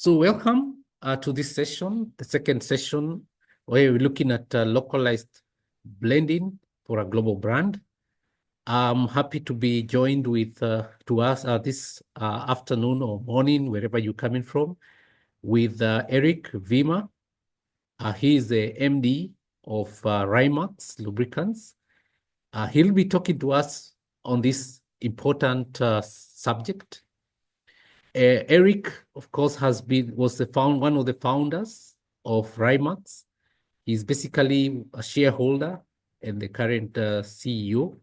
So welcome to this session, the second session, where we're looking at localized blending for a global brand. I'm happy to be joined with to us this afternoon or morning, wherever you're coming from, with Erik Vermeer. He is the MD of Rymax Lubricants. He'll be talking to us on this important subject. Erik, of course, was one of the founders of Rymax. He's basically a shareholder and the current CEO.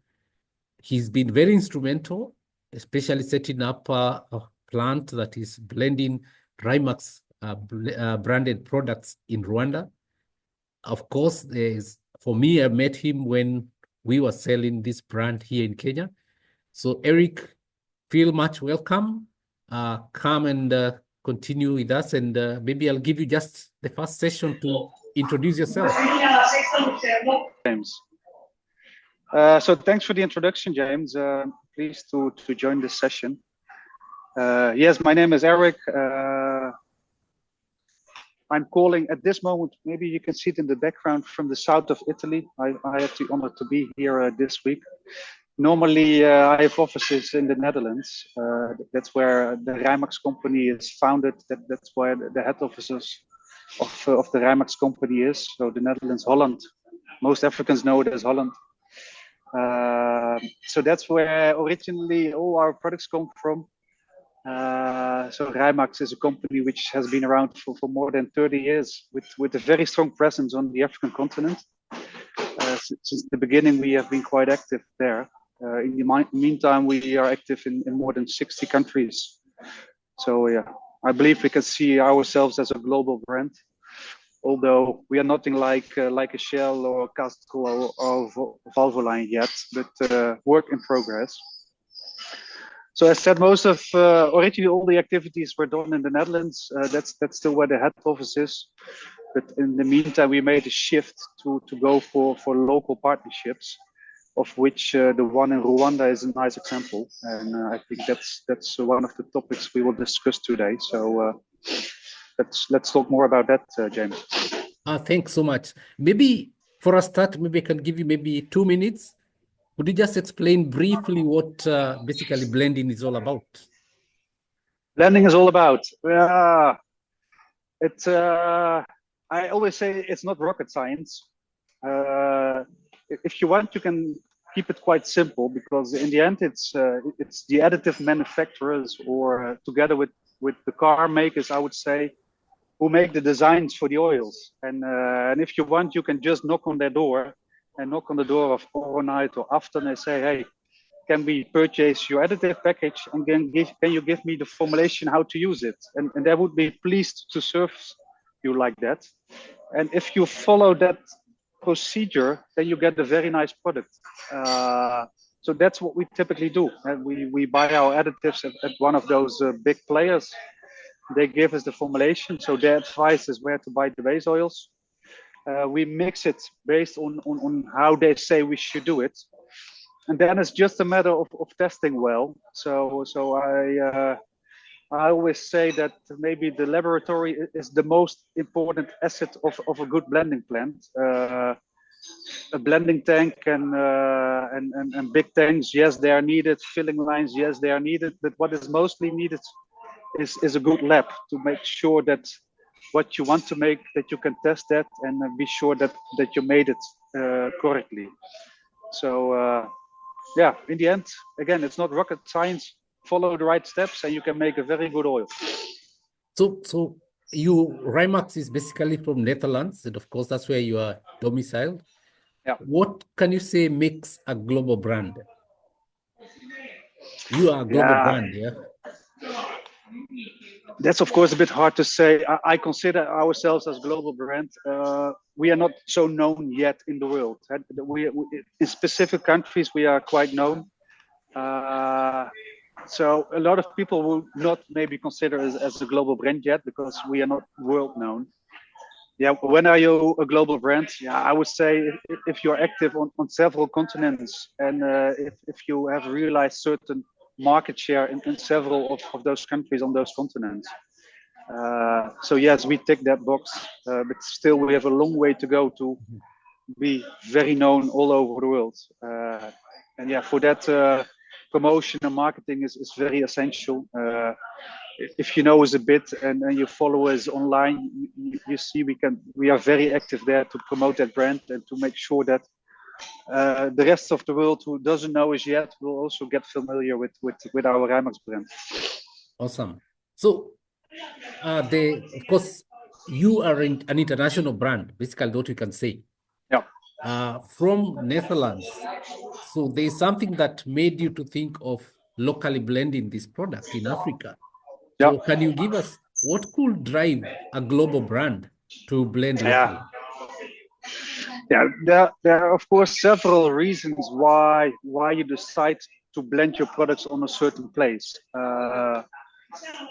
He's been very instrumental, especially setting up a plant that is blending Rymax branded products in Rwanda. Of course, for me, I met him when we were selling this brand here in Kenya. So Erik, feel much welcome. Come and continue with us, and maybe I'll give you just the first session to introduce yourself. James. So thanks for the introduction, James. Pleased to join this session. Yes, my name is Erik. I'm calling at this moment, maybe you can see it in the background, from the south of Italy. I have the honor to be here this week. Normally, I have offices in the Netherlands. That's where the Rymax company is founded. That's where the head offices of the Rymax company is. So the Netherlands, Holland. Most Africans know it as Holland. So that's where originally all our products come from. So Rymax is a company which has been around for more than 30 years with a very strong presence on the African continent. Since the beginning, we have been quite active there. In the meantime, we are active in more than 60 countries. So yeah, I believe we can see ourselves as a global brand, although we are nothing like a Shell or Castrol or Valvoline yet, but work in progress. So as said, most of originally all the activities were done in the Netherlands. That's still where the head office is. But in the meantime, we made a shift to go for local partnerships, of which the one in Rwanda is a nice example. And I think that's one of the topics we will discuss today. So let's talk more about that, James. Thanks so much. Maybe for a start, maybe I can give you maybe 2 minutes. Would you just explain briefly what basically blending is all about? Blending is all about. I always say it's not rocket science. If you want, you can keep it quite simple, because in the end, it's the additive manufacturers, or together with the car makers, I would say, who make the designs for the oils. And if you want, you can just knock on their door, and knock on the door of Oronite or Afton and say, hey, can we purchase your additive package, and can you give me the formulation how to use it? And they would be pleased to serve you like that. And if you follow that procedure, then you get a very nice product. So that's what we typically do. And we buy our additives at one of those big players. They give us the formulation, so their advice is where to buy the base oils. We mix it based on how they say we should do it. And then it's just a matter of testing well. So I always say that maybe the laboratory is the most important asset of a good blending plant. A blending tank and big tanks, yes, they are needed. Filling lines, yes, they are needed. But what is mostly needed is a good lab to make sure that what you want to make, that you can test that and be sure that you made it correctly. So yeah, in the end, again, it's not rocket science. Follow the right steps and you can make a very good oil. So Rymax is basically from Netherlands, and of course that's where you are domiciled. Yeah. What can you say makes a global brand? You are a global brand, yeah? That's of course a bit hard to say. I consider ourselves as global brand. We are not so known yet in the world. We in specific countries we are quite known. So a lot of people will not maybe consider us as a global brand yet, because we are not world known. Yeah, when are you a global brand? Yeah, I would say if you're active on several continents, and if you have realized certain market share in several of those countries on those continents. So yes, we tick that box, but still we have a long way to go to be very known all over the world. And yeah, for that, promotion and marketing is very essential. If you know us a bit and you follow us online, you see we are very active there to promote that brand and to make sure that the rest of the world who doesn't know us yet will also get familiar with our Rymax brand. Awesome. So, of course, you are an international brand, basically what we can say. Yeah. From Netherlands. So there's something that made you to think of locally blending this product in Africa. Yeah. So can you give us what could drive a global brand to blend locally? Yeah, there are of course several reasons why you decide to blend your products on a certain place.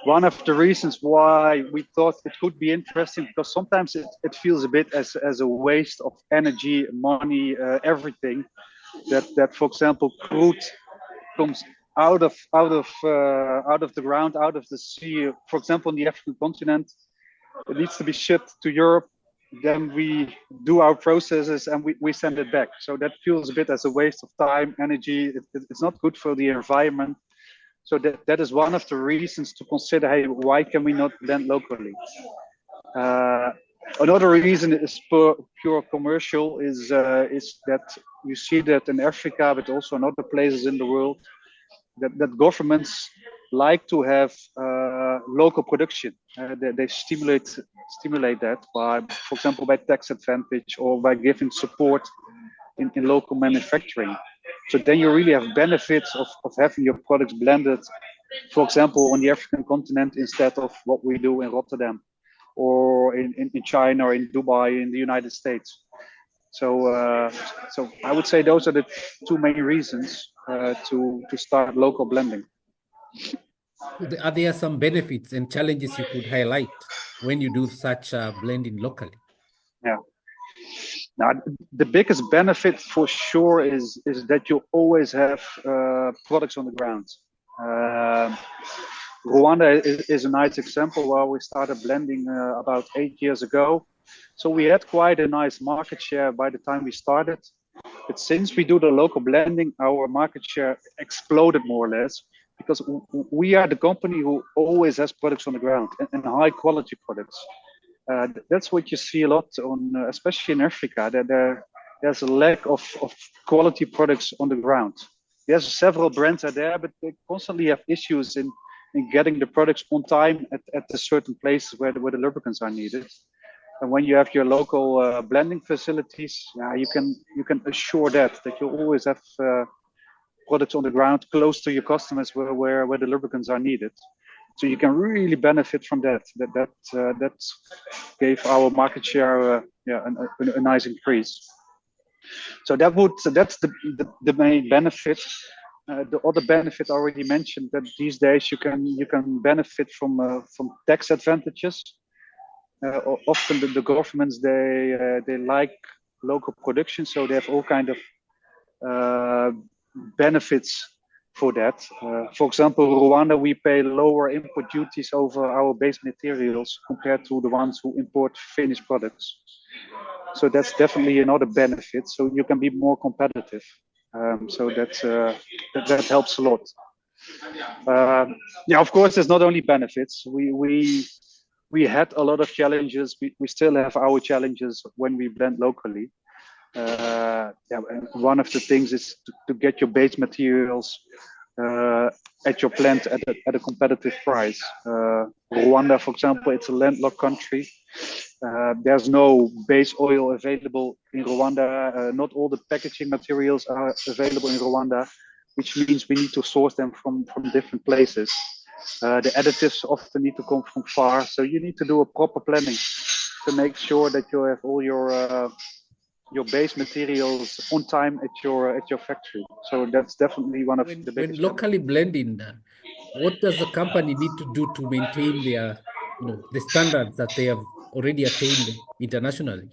One of the reasons why we thought it could be interesting, because sometimes it feels a bit as a waste of energy, money, everything. That for example, crude comes out of the ground, out of the sea. For example, on the African continent, it needs to be shipped to Europe. Then we do our processes and we send it back. So that feels a bit as a waste of time, energy. It's not good for the environment. So that is one of the reasons to consider, hey, why can we not blend locally? Another reason is pure commercial, is that you see that in Africa, but also in other places in the world, that governments like to have local production. They stimulate that by, for example, by tax advantage or by giving support in local manufacturing. So then you really have benefits of having your products blended, for example, on the African continent instead of what we do in Rotterdam or in China or in Dubai in the United States. So, so I would say those are the two main reasons to start local blending. So are there some benefits and challenges you could highlight when you do such blending locally? Yeah. Now, the biggest benefit for sure is that you always have products on the ground. Rwanda is a nice example where we started blending about 8 years ago. So we had quite a nice market share by the time we started. But since we do the local blending, our market share exploded more or less, because we are the company who always has products on the ground and high quality products. That's what you see a lot on, especially in Africa, that there's a lack of quality products on the ground. Yes, several brands are there, but they constantly have issues in getting the products on time at the certain places where the lubricants are needed. And when you have your local blending facilities, you can assure that you always have products on the ground close to your customers where the lubricants are needed. So you can really benefit from that. That gave our market share a nice increase. So that's the main benefit. The other benefit I already mentioned, that these days you can benefit from tax advantages. Often the governments they like local production, so they have all kind of benefits for that. For example, Rwanda, we pay lower import duties over our base materials compared to the ones who import finished products. So that's definitely another benefit. So you can be more competitive. So that helps a lot. Yeah, of course, there's not only benefits. We had a lot of challenges. We still have our challenges when we blend locally. One of the things is to get your base materials at your plant at a competitive price. Rwanda, for example, it's a landlocked country. There's no base oil available in Rwanda. Not all the packaging materials are available in Rwanda, which means we need to source them from different places. The additives often need to come from far, so you need to do a proper planning to make sure that you have all your base materials on time at your factory. So that's definitely one of the biggest. When locally blending, what does the company need to do to maintain their, the standards that they have already attained internationally?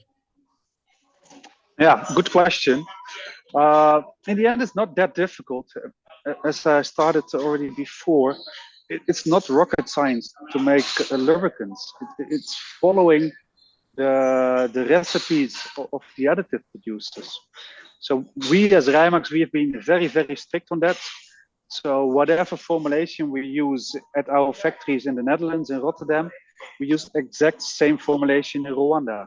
Yeah, good question. In the end, it's not that difficult. As I started already before, it's not rocket science to make lubricants. It's following the recipes of the additive producers. So we as Rymax, we have been very, very strict on that. So whatever formulation we use at our factories in the Netherlands, in Rotterdam, we use exact same formulation in Rwanda.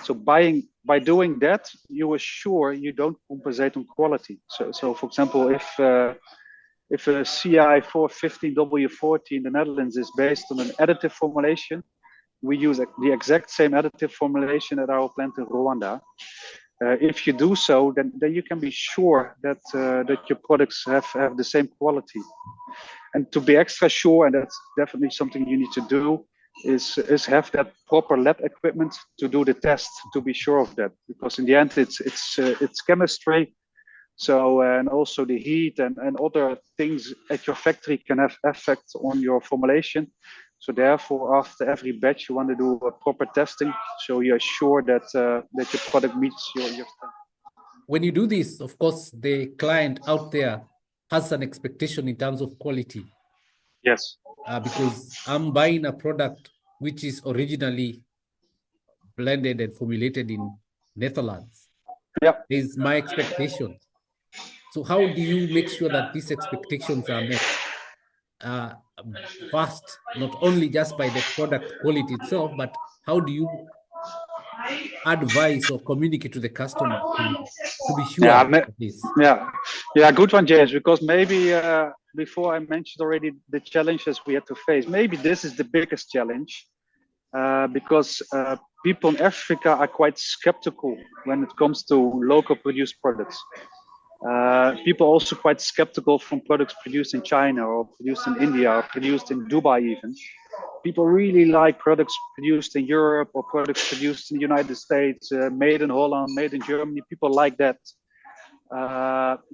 So by doing that, you assure you don't compensate on quality. So for example, if a CI 415W40 in the Netherlands is based on an additive formulation, we use the exact same additive formulation at our plant in Rwanda. If you do so, then you can be sure that that your products have the same quality. And to be extra sure, and that's definitely something you need to do, is have that proper lab equipment to do the test, to be sure of that, because in the end it's chemistry. So and also the heat and other things at your factory can have effect on your formulation. So therefore, after every batch, you want to do a proper testing, so you're sure that that your product meets your standard. When you do this, of course, the client out there has an expectation in terms of quality. Yes. Because I'm buying a product which is originally blended and formulated in Netherlands. Yeah. Is my expectation. So how do you make sure that these expectations are met? First, not only just by the product quality itself, but how do you advise or communicate to the customer to be sure of this? Yeah, good one, James, because maybe before I mentioned already the challenges we had to face, maybe this is the biggest challenge, because people in Africa are quite skeptical when it comes to local produced products. People are also quite skeptical from products produced in China or produced in India or produced in Dubai even. People really like products produced in Europe or products produced in the United States, made in Holland, made in Germany. People like that.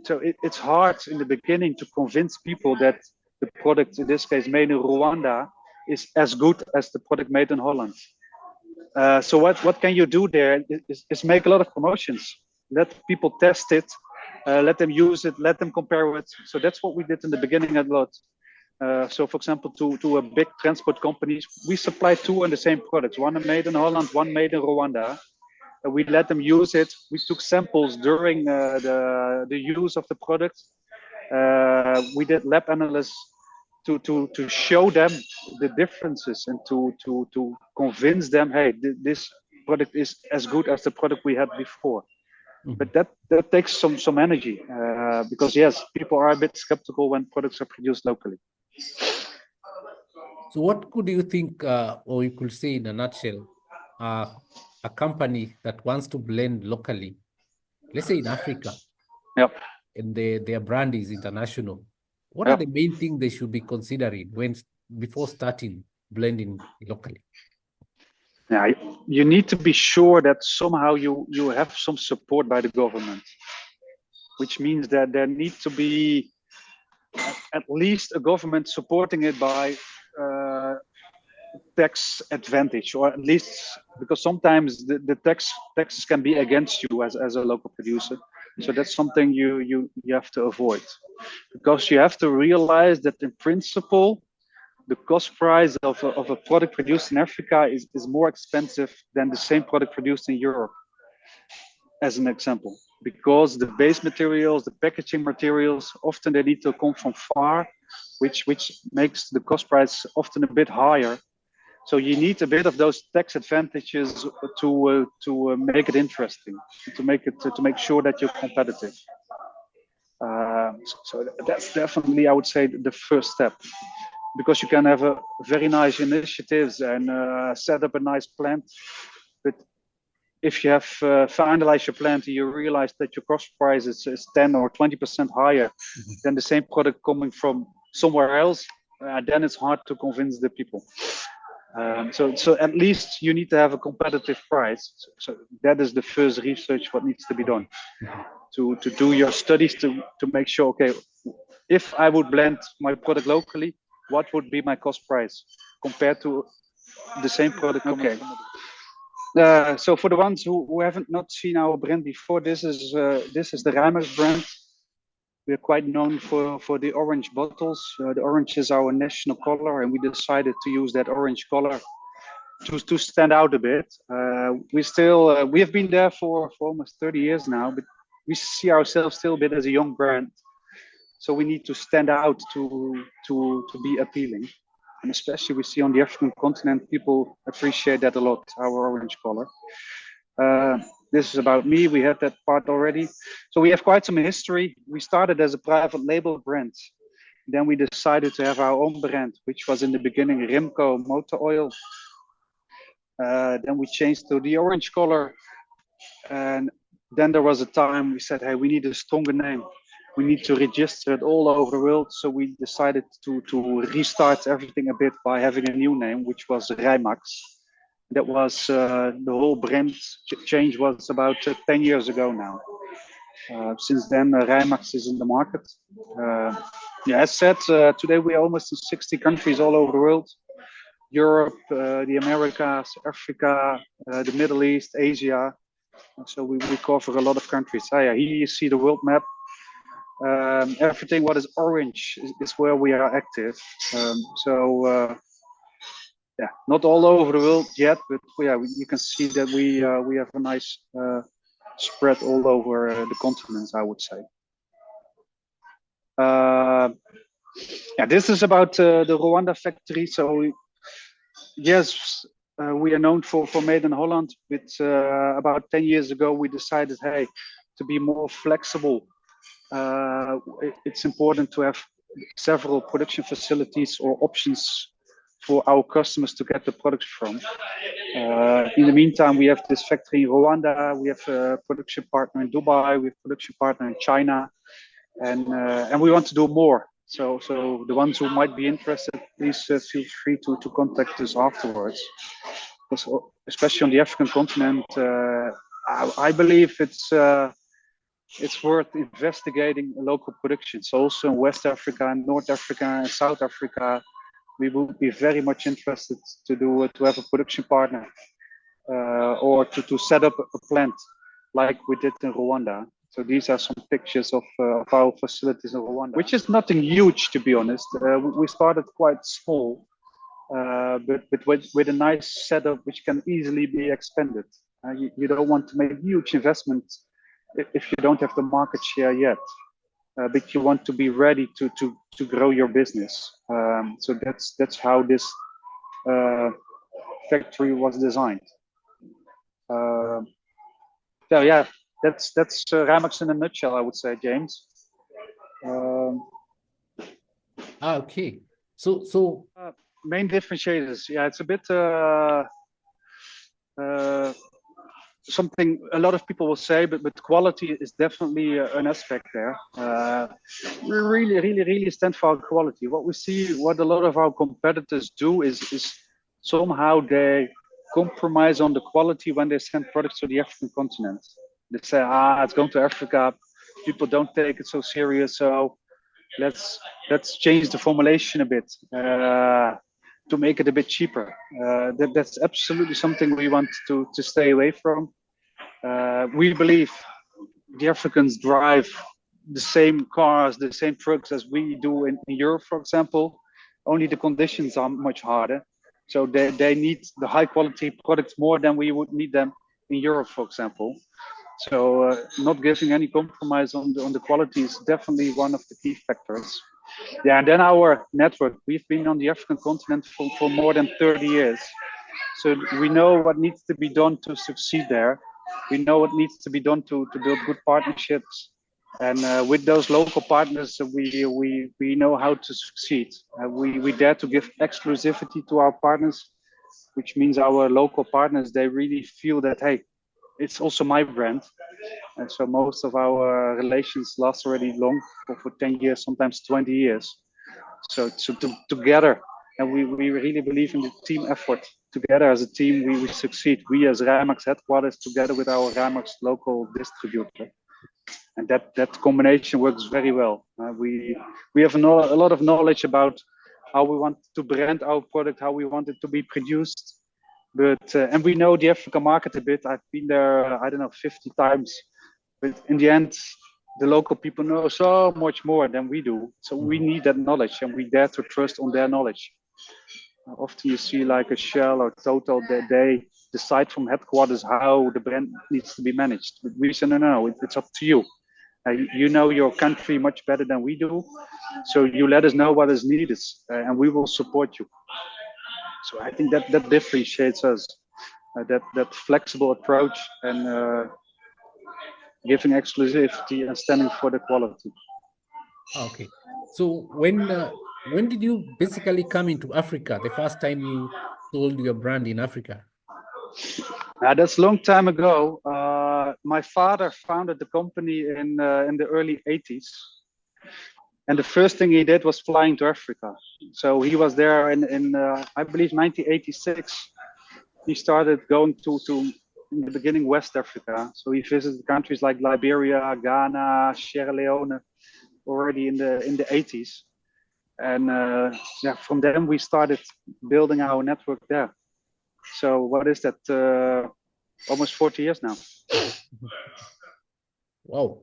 So it's hard in the beginning to convince people that the product, in this case made in Rwanda, is as good as the product made in Holland. So what can you do there is make a lot of promotions. Let people test it. Let them use it, let them compare it. So that's what we did in the beginning a lot. So for example, to a big transport companies, we supply two and the same products, one made in Holland, one made in Rwanda. And we let them use it. We took samples during the use of the product. We did lab analysis to show them the differences and to convince them, hey, this product is as good as the product we had before. But that takes some energy, because yes, people are a bit skeptical when products are produced locally. So what could you think, or you could say in a nutshell, a company that wants to blend locally, let's say in Africa, and their brand is international, what are the main things they should be considering before starting blending locally? Yeah, you need to be sure that somehow you have some support by the government, which means that there needs to be at least a government supporting it by tax advantage, or at least, because sometimes the taxes can be against you as a local producer. So that's something you have to avoid, because you have to realize that in principle, the cost price of a product produced in Africa is more expensive than the same product produced in Europe, as an example, because the base materials, the packaging materials, often they need to come from far, which makes the cost price often a bit higher. So you need a bit of those tax advantages to make it interesting, to make sure that you're competitive. So that's definitely, I would say, the first step. Because you can have a very nice initiatives and set up a nice plant, but if you have finalized your plant and you realize that your cost price is 10 or 20% higher than the same product coming from somewhere else, then it's hard to convince the people. So at least you need to have a competitive price. So that is the first research what needs to be done, to do your studies to make sure, okay, if I would blend my product locally, what would be my cost price compared to the same product? Okay. So for the ones who haven't not seen our brand before, this is the Rymax brand. We are quite known for the orange bottles. The orange is our national color, and we decided to use that orange color to stand out a bit. We have been there for almost 30 years now, but we see ourselves still a bit as a young brand. So we need to stand out to be appealing. And especially we see on the African continent, people appreciate that a lot, our orange color. This is about me. We had that part already. So we have quite some history. We started as a private label brand. Then we decided to have our own brand, which was in the beginning Rimco Motor Oil. Then we changed to the orange color. And then there was a time we said, hey, we need a stronger name. We need to register it all over the world. So we decided to restart everything a bit by having a new name, which was Rymax. That was the whole brand change was about 10 years ago now. Since then, Rymax is in the market. Yeah, as said, today we are almost in 60 countries all over the world. Europe, the Americas, Africa, the Middle East, Asia. So we cover a lot of countries. Yeah, here you see the world map. Everything what is orange is where we are active. Yeah, not all over the world yet, but yeah, you can see that we have a nice spread all over the continents, I would say. Yeah, this is about the Rwanda factory. So yes, we are known for made in Holland, but about 10 years ago we decided, hey, to be more flexible, it's important to have several production facilities or options for our customers to get the products from. In the meantime, we have this factory in Rwanda, we have a production partner in Dubai, we have a production partner in China, and we want to do more. So the ones who might be interested, please feel free to contact us afterwards. Because especially on the African continent, I believe it's worth investigating local productions. Also in West Africa, North Africa, and South Africa, we would be very much interested to have a production partner or to set up a plant like we did in Rwanda. So these are some pictures of our facilities in Rwanda, which is nothing huge, to be honest. We started quite small, but with a nice setup which can easily be expanded. You don't want to make huge investments if you don't have the market share yet. But you want to be ready to grow your business. So that's how this factory was designed. So yeah, that's Rymax in a nutshell, I would say, James. Okay. So main differentiators. Yeah, it's a bit something a lot of people will say, but quality is definitely an aspect there. We really stand for our quality. What we see, what a lot of our competitors do is somehow they compromise on the quality when they send products to the African continent. They say, it's going to Africa, people don't take it so serious, so let's change the formulation a bit to make it a bit cheaper. That's absolutely something we want to stay away from. We believe the Africans drive the same cars, the same trucks as we do in Europe, for example. Only the conditions are much harder. So they need the high quality products more than we would need them in Europe, for example. So not giving any compromise on the quality is definitely one of the key factors. Yeah, and then our network. We've been on the African continent for more than 30 years. So we know what needs to be done to succeed there. We know what needs to be done to build good partnerships. And with those local partners, we know how to succeed. We dare to give exclusivity to our partners, which means our local partners, they really feel that, hey, it's also my brand. And so most of our relations last already long for 10 years, sometimes 20 years. So together, and we really believe in the team effort. Together as a team, we succeed. We as Rymax headquarters, together with our Rymax local distributor. And that combination works very well. We have a lot of knowledge about how we want to brand our product, how we want it to be produced. But and we know the African market a bit. I've been there, I don't know, 50 times. But in the end, the local people know so much more than we do. So we need that knowledge, and we dare to trust on their knowledge. Often you see like a Shell or Total that they decide from headquarters how the brand needs to be managed. But we say, no, it's up to you. You know your country much better than we do. So you let us know what is needed, and we will support you. So I think that differentiates us, that flexible approach, and giving exclusivity and standing for the quality. Okay. So when did you basically come into Africa? The first time you sold your brand in Africa? That's a long time ago. My father founded the company in the early 80s. And the first thing he did was flying to Africa. So he was there in I believe, 1986. He started going to in the beginning, West Africa. So he visited countries like Liberia, Ghana, Sierra Leone, already in the 80s. And yeah, from then we started building our network there. So what is that? Almost 40 years now. Wow.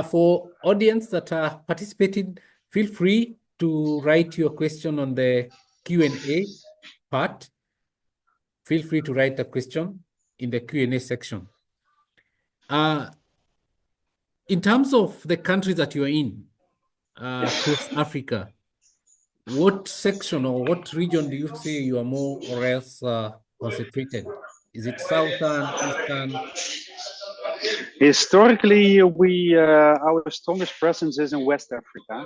For audience that are participating, feel free to write your question on the Q&A part. Feel free to write a question in the Q&A section. In terms of the countries that you're in, across Africa, what section or what region do you say you are more or less concentrated? Is it Southern, Eastern? Historically, our strongest presence is in West Africa.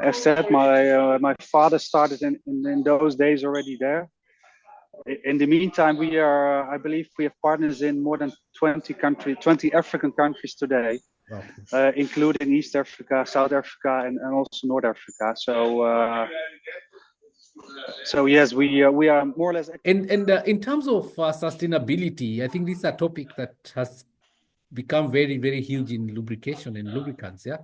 As said, my father started in those days already there. In the meantime, I believe we have partners in more than 20 African countries today, including East Africa, South Africa, and also North Africa. So yes, we are more or less. And in terms of sustainability, I think this is a topic that has become very, very huge in lubrication and lubricants. Yeah.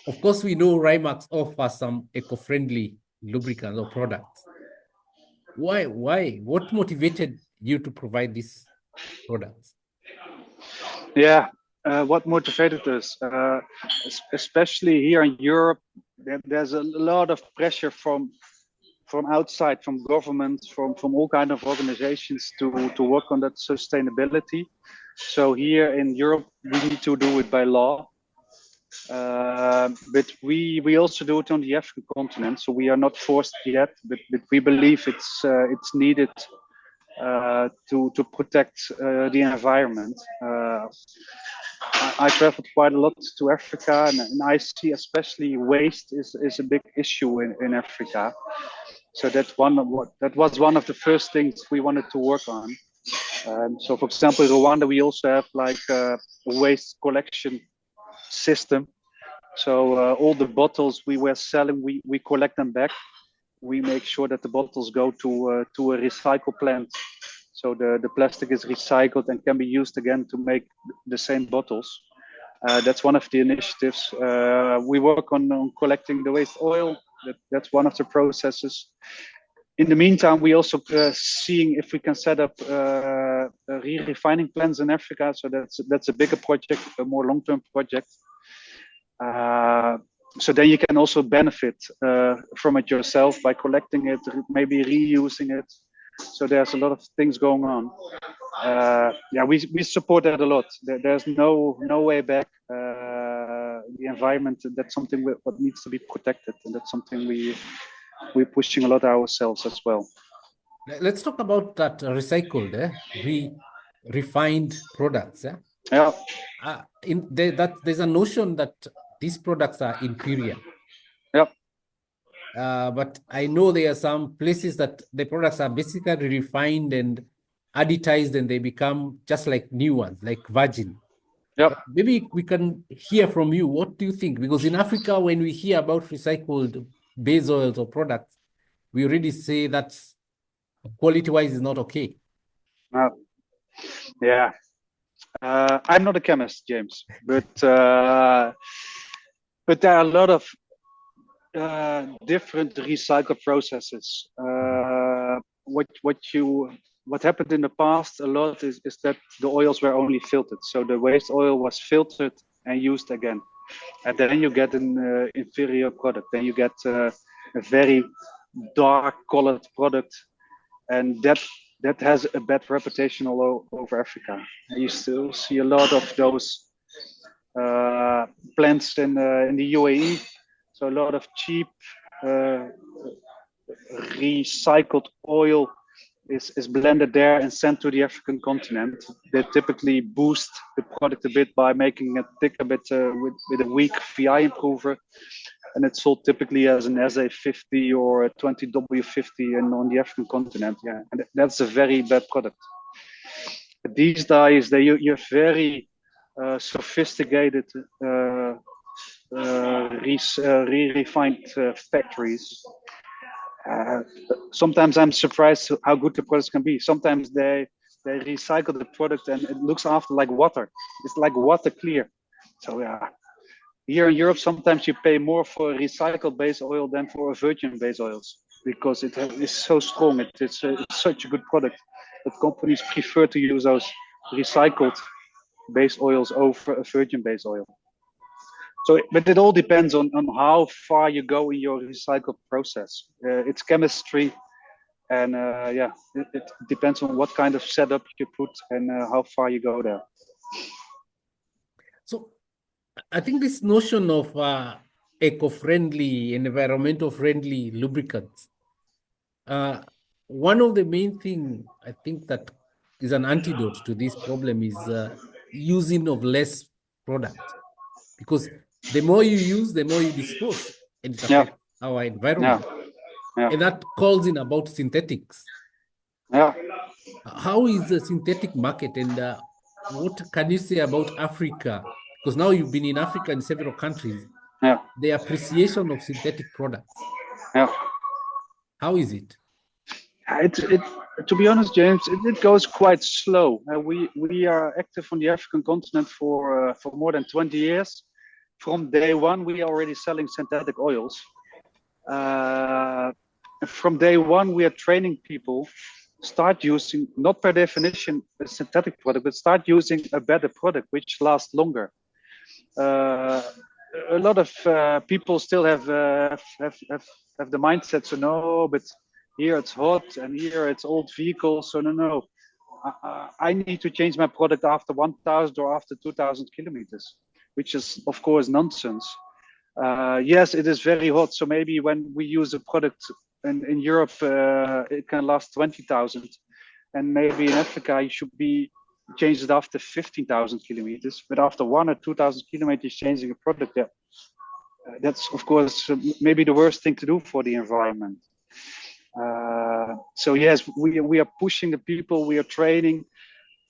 Of course, we know Rymax offers some eco-friendly lubricants or products. Why? What motivated you to provide these products? Yeah, what motivated us, especially here in Europe, there's a lot of pressure from outside, from governments, from all kind of organizations to work on that sustainability. So here in Europe, we need to do it by law. But we also do it on the African continent, so we are not forced yet, but we believe it's needed to protect the environment. I traveled quite a lot to Africa, and I see especially waste is a big issue in Africa. So that was one of the first things we wanted to work on. So, for example, in Rwanda, we also have like a waste collection system. So all the bottles we were selling, we collect them back. We make sure that the bottles go to a recycle plant. So the plastic is recycled and can be used again to make the same bottles. That's one of the initiatives. We work on collecting the waste oil. That's one of the processes. In the meantime, we also seeing if we can set up re-refining plants in Africa. So that's a bigger project, a more long-term project. So then you can also benefit from it yourself by collecting it, maybe reusing it. So there's a lot of things going on. Yeah, we support that a lot. There's no way back. The environment, that's something what needs to be protected, and that's something we're pushing a lot ourselves as well. Let's talk about that recycled, refined products. Yeah. There's a notion that these products are inferior. Yep. But I know there are some places that the products are basically refined and additized, and they become just like new ones, like virgin. Yep. Maybe we can hear from you. What do you think? Because in Africa, when we hear about recycled base oils or products, we already say that's quality-wise is not okay. Yeah. I'm not a chemist, James, but there are a lot of different recycle processes. What happened in the past a lot is that the oils were only filtered. So the waste oil was filtered and used again. And then you get an inferior product. Then you get a very dark colored product, and that has a bad reputation all over Africa. And you still see a lot of those plants in the UAE. So a lot of cheap recycled oil is blended there and sent to the African continent. They typically boost the product a bit by making it thick a bit with a weak VI improver, and it's sold typically as an SA50 or a 20W50 and on the African continent. Yeah, and that's a very bad product. But these days, you have very sophisticated refined factories. Sometimes I'm surprised how good the products can be. Sometimes they recycle the product and it looks after like water. It's like water clear. So yeah, here in Europe, sometimes you pay more for a recycled base oil than for a virgin base oils because it is so strong. It's such a good product that companies prefer to use those recycled base oils over a virgin base oil. So, but it all depends on how far you go in your recycle process. It's chemistry, and yeah, it depends on what kind of setup you put and how far you go there. So, I think this notion of eco-friendly and environmental-friendly lubricants, one of the main thing I think that is an antidote to this problem is using of less product, because the more you use, the more you dispose, and it affects our environment. Yeah. And that calls in about synthetics. Yeah. How is the synthetic market, and what can you say about Africa? Because now you've been in Africa in several countries. Yeah. The appreciation of synthetic products. Yeah. How is it? To be honest, James, it goes quite slow. We are active on the African continent for more than 20 years. From day one, we are already selling synthetic oils. From day one, we are training people start using, not per definition a synthetic product, but start using a better product which lasts longer. A lot of people still have the mindset, so no, but here it's hot and here it's old vehicles, so no. I need to change my product after 1,000 or after 2,000 kilometers, which is of course nonsense. Yes, it is very hot, so maybe when we use a product in Europe, it can last 20,000, and maybe in Africa you should be changed it after 15,000 kilometers. But after 1 or 2,000 kilometers, changing a product, that's of course maybe the worst thing to do for the environment. So yes, we are pushing the people, we are training.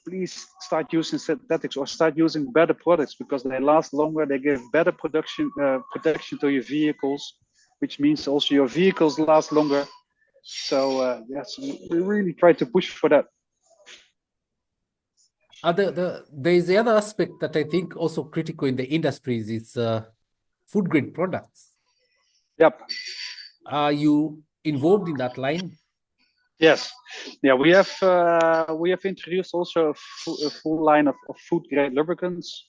Please start using synthetics or start using better products because they last longer. They give better protection to your vehicles, which means also your vehicles last longer. So yes, we really try to push for that. There is the other aspect that I think also critical in the industries is food grade products. Yep. Are you involved in that line? Yes, yeah, we have introduced also a full line of food grade lubricants.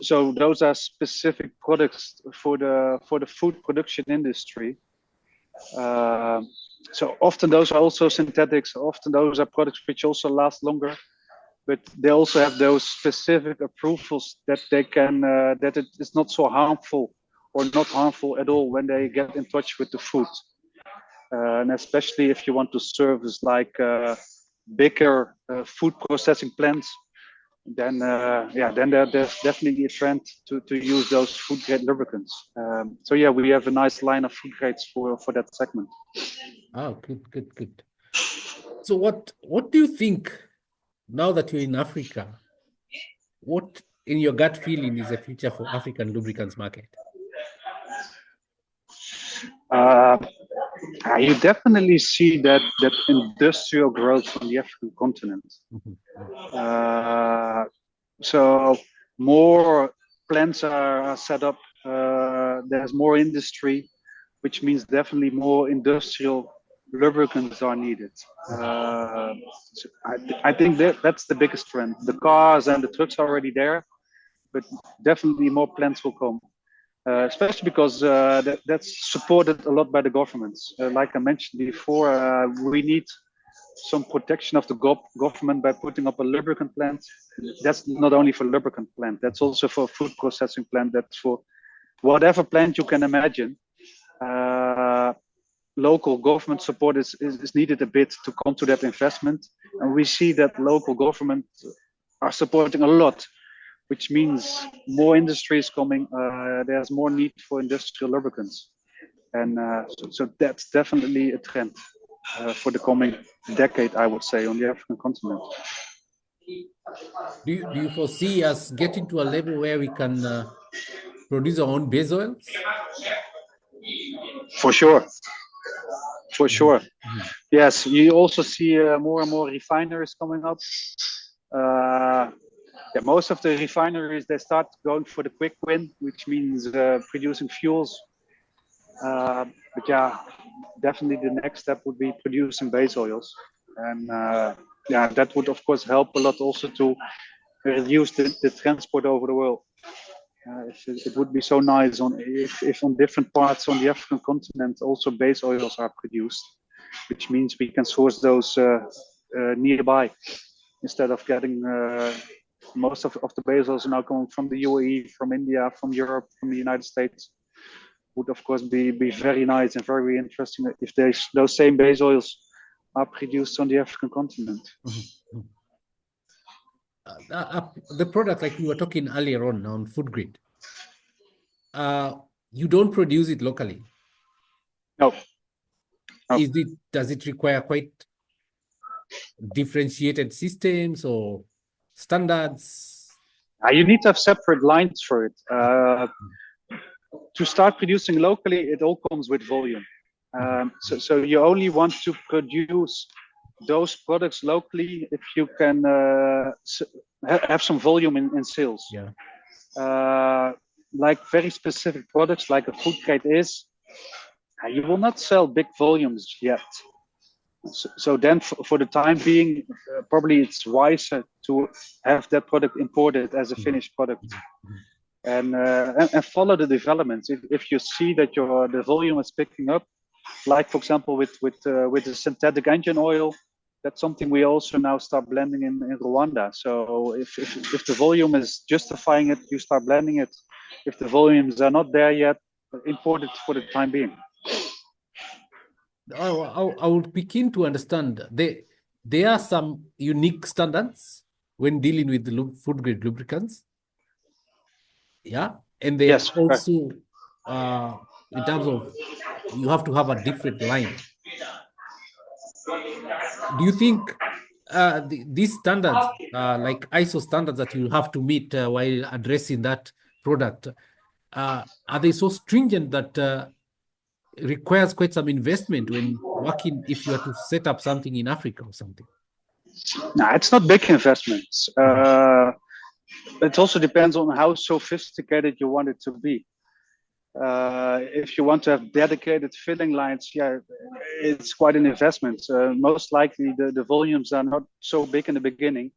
So those are specific products for the food production industry. So often those are also synthetics. Often those are products which also last longer, but they also have those specific approvals that they can that it is not so harmful or not harmful at all when they get in touch with the food. And especially if you want to service like bigger food processing plants, then then there's definitely a trend to use those food grade lubricants. So yeah, we have a nice line of food grades for that segment. Oh, good. So what do you think now that you're in Africa? What in your gut feeling is the future for African lubricants market? You definitely see that industrial growth on the African continent. So more plants are set up. There's more industry, which means definitely more industrial lubricants are needed. So I think that's the biggest trend. The cars and the trucks are already there, but definitely more plants will come. Especially because that's supported a lot by the governments. Like I mentioned before, we need some protection of the government by putting up a lubricant plant. That's not only for lubricant plant, that's also for food processing plant, that's for whatever plant you can imagine. Local government support is needed a bit to come to that investment. And we see that local government are supporting a lot, which means more industry is coming. There's more need for industrial lubricants. And so that's definitely a trend for the coming decade, I would say, on the African continent. Do you foresee us getting to a level where we can produce our own base oils? For sure. For sure. Yes, you also see more and more refineries coming up. Yeah, most of the refineries, they start going for the quick win, which means producing fuels. But yeah, definitely the next step would be producing base oils. And yeah, that would of course help a lot also to reduce the transport over the world. It would be so nice if on different parts on the African continent also base oils are produced, which means we can source those nearby instead of getting most of the base oils are now coming from the UAE, from India, from Europe, from the United States. Would of course be very nice and very interesting if those same base oils are produced on the African continent. The product, like we were talking earlier on food grade, you don't produce it locally. No. Does it require quite differentiated systems or standards? You need to have separate lines for it. To start producing locally, it all comes with volume. So you only want to produce those products locally if you can have some volume in sales. Yeah. Like very specific products, like a food grade is, you will not sell big volumes yet. So then for the time being, probably it's wiser to have that product imported as a finished product. And follow the developments. If you see that the volume is picking up, like for example with the synthetic engine oil, that's something we also now start blending in Rwanda. So if the volume is justifying it, you start blending it. If the volumes are not there yet, import it for the time being. I would begin to understand there are some unique standards when dealing with the food grade lubricants. Yeah, and they yes, are also in terms of you have to have a different line. Do you think these standards, like ISO standards that you have to meet while addressing that product, are they so stringent that requires quite some investment when working, if you are to set up something in Africa or something? No, it's not big investments. It also depends on how sophisticated you want it to be. If you want to have dedicated filling lines, yeah, it's quite an investment. Most likely the volumes are not so big in the beginning.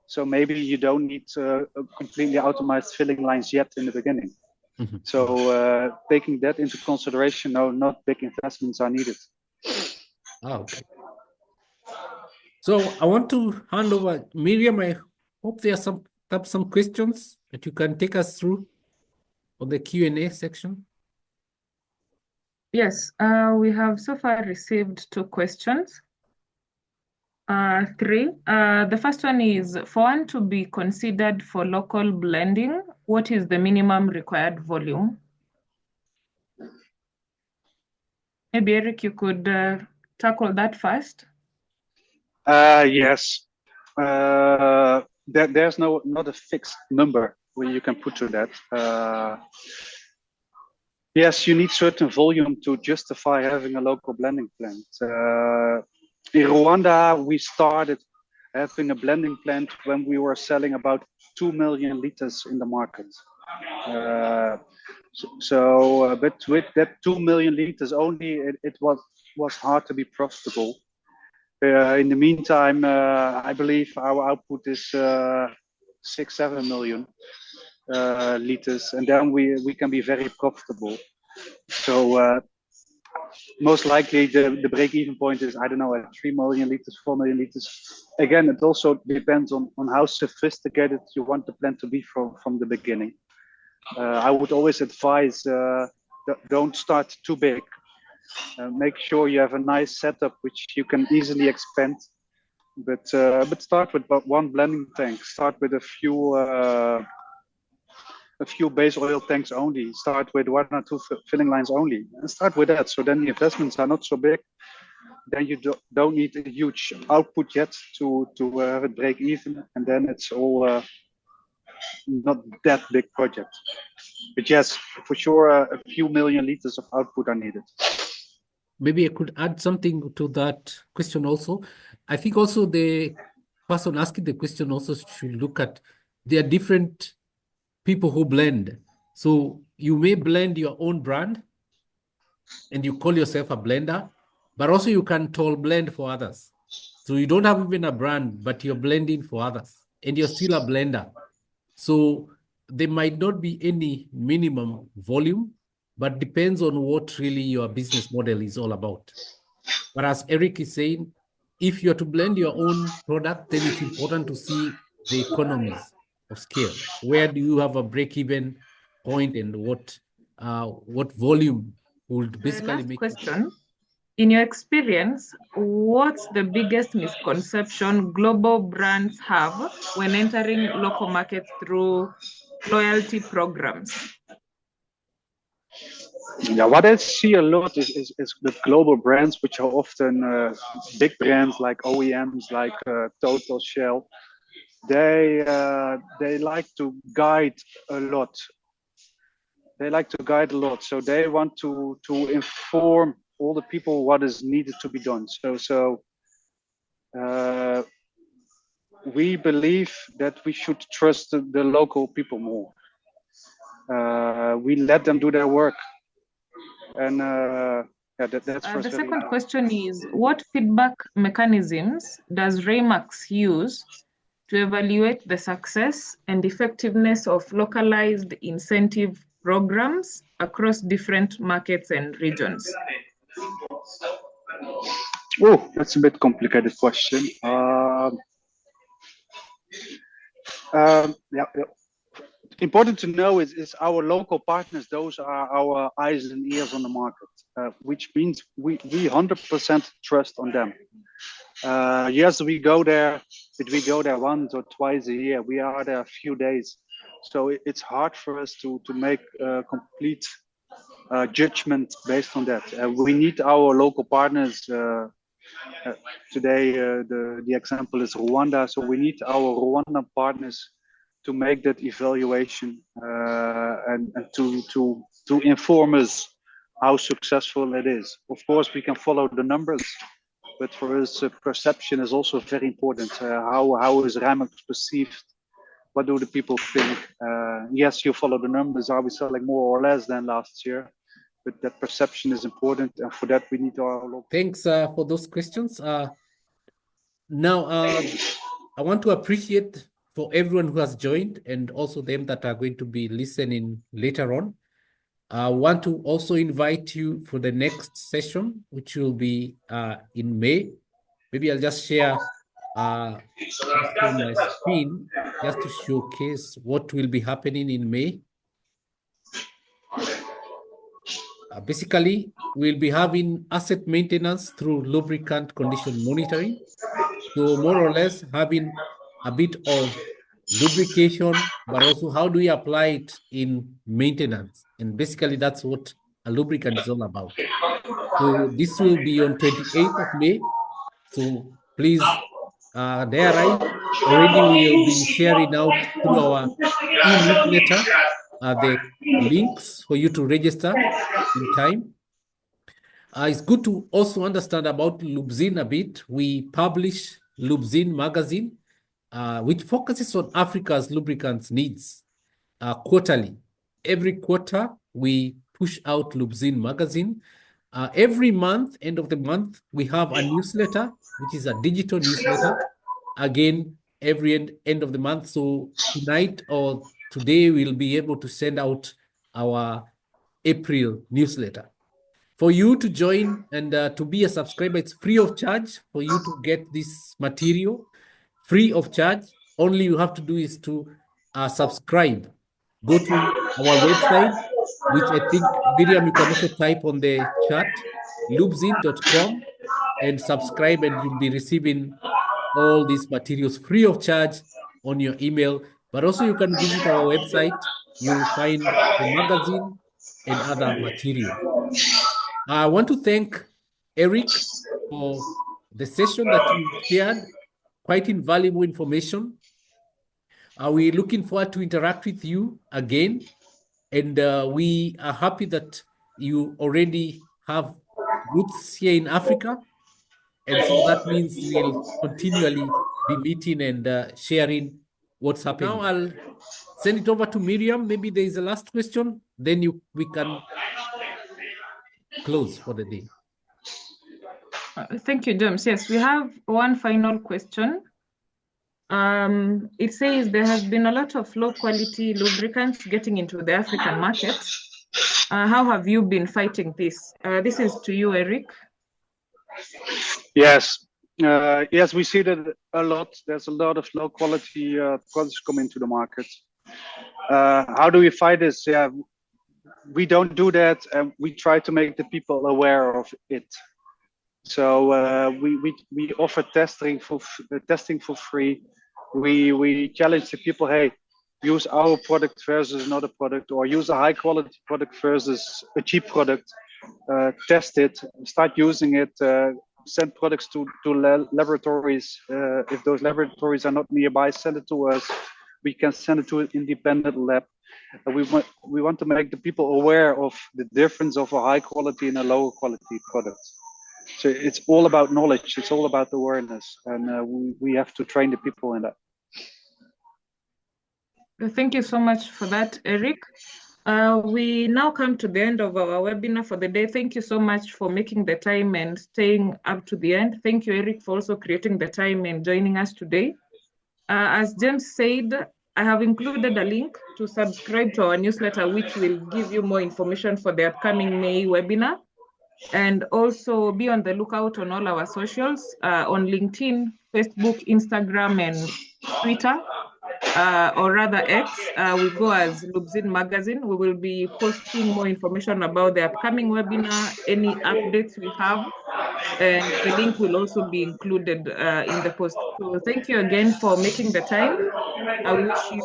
So maybe you don't need completely automated filling lines yet in the beginning. So taking that into consideration, no, not big investments are needed. Okay. So I want to hand over, Miriam. I hope there are some questions that you can take us through on the Q&A section. Yes, we have so far received 2 questions. 3. The first one is, for one to be considered for local blending, what is the minimum required volume? Maybe Erik, you could tackle that first. Yes. There's not a fixed number where you can put to that. Yes, you need certain volume to justify having a local blending plant. In Rwanda, we started having a blending plant when we were selling about 2 million liters in the market. But with that 2 million liters only, it was hard to be profitable. In the meantime, I believe our output is 6-7 million. liters, and then we can be very profitable. So most likely the break-even point is, I don't know, at 3 million liters, 4 million liters. Again, it also depends on how sophisticated you want the plant to be from the beginning. I would always advise don't start too big. Make sure you have a nice setup which you can easily expand. But start with one blending tank. Start with a few base oil tanks only. Start with 1 or 2 filling lines only, and start with that. So then the investments are not so big. Then you don't need a huge output yet to have it break even, and then it's all not that big project. But yes, for sure, a few million liters of output are needed. Maybe I could add something to that question also. I think also the person asking the question also should look at, there are different people who blend. So you may blend your own brand and you call yourself a blender, but also you can toll blend for others. So you don't have even a brand, but you're blending for others and you're still a blender. So there might not be any minimum volume, but depends on what really your business model is all about. But as Erik is saying, if you're to blend your own product, then it's important to see the economies of scale. Where do you have a break-even point, and what volume would basically Last make question. In your experience, what's the biggest misconception global brands have when entering local markets through loyalty programs? Yeah, what I see a lot is with global brands, which are often big brands like OEMs, like Total, Shell. They like to guide a lot. So they want to inform all the people what is needed to be done. So we believe that we should trust the local people more. We let them do their work. And that's the second question is, what feedback mechanisms does Rymax use to evaluate the success and effectiveness of localized incentive programs across different markets and regions? Oh, that's a bit complicated question. Yeah. Important to know is our local partners. Those are our eyes and ears on the market, which means we 100% trust on them. Yes, we go there, but we go there once or twice a year. We are there a few days, so it's hard for us to make a complete judgment based on that. We need our local partners. Today, the example is Rwanda, so we need our Rwandan partners to make that evaluation and to inform us how successful it is. Of course, we can follow the numbers, but for us, perception is also very important. How is Rymax perceived? What do the people think? Yes, you follow the numbers. Are we selling more or less than last year? But that perception is important, and for that we need our local. Thanks for those questions. Now, I want to appreciate for everyone who has joined, and also them that are going to be listening later on. I want to also invite you for the next session, which will be in May. Maybe I'll just share on my screen just to showcase what will be happening in May. Basically, we'll be having asset maintenance through lubricant condition monitoring. So more or less having a bit of lubrication, but also how do we apply it in maintenance? And basically that's what a lubricant is all about. So this will be on 28th of May. So please, there already we'll be sharing out through our e-newsletter the links for you to register in time. It's good to also understand about Lubezine a bit. We publish Lubezine magazine, which focuses on Africa's lubricants needs quarterly. Every quarter, we push out Lubezine magazine. Every month, end of the month, we have a newsletter, which is a digital newsletter. Again, every end of the month. So tonight or today we'll be able to send out our April newsletter. For you to join and to be a subscriber, it's free of charge for you to get this material, free of charge. Only you have to do is to subscribe. Go to our website, which I think, Miriam, you can also type on the chat, lubezine.com, and subscribe, and you'll be receiving all these materials free of charge on your email. But also you can visit our website. You'll find the magazine and other material. I want to thank Erik for the session that you shared, quite invaluable information. We're looking forward to interact with you again. And we are happy that you already have roots here in Africa. And so that means we'll continually be meeting and sharing what's happening. Now I'll send it over to Miriam. Maybe there is a last question. Then we can close for the day. Thank you, James. Yes, we have one final question. It says there has been a lot of low quality lubricants getting into the African market. How have you been fighting this? This is to you, Erik. Yes. Yes, we see that a lot. There's a lot of low quality products coming to the market. How do we fight this? Yeah, we don't do that, and we try to make the people aware of it. So we offer testing for free. We challenge the people, hey, use our product versus another product, or use a high quality product versus a cheap product. Test it, start using it, send products to laboratories. If those laboratories are not nearby, send it to us. We can send it to an independent lab. We want to make the people aware of the difference of a high quality and a lower quality product. So it's all about knowledge. It's all about awareness, and we have to train the people in that. Thank you so much for that, Erik. We now come to the end of our webinar for the day. Thank you so much for making the time and staying up to the end. Thank you, Erik, for also creating the time and joining us today. As James said, I have included a link to subscribe to our newsletter, which will give you more information for the upcoming May webinar. And also be on the lookout on all our socials, on LinkedIn, Facebook, Instagram, and Twitter, or rather X. We go as Lubezine Magazine. We will be posting more information about the upcoming webinar, any updates we have, and the link will also be included in the post. So thank you again for making the time. I wish you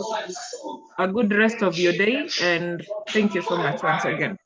a good rest of your day, and thank you so much once again.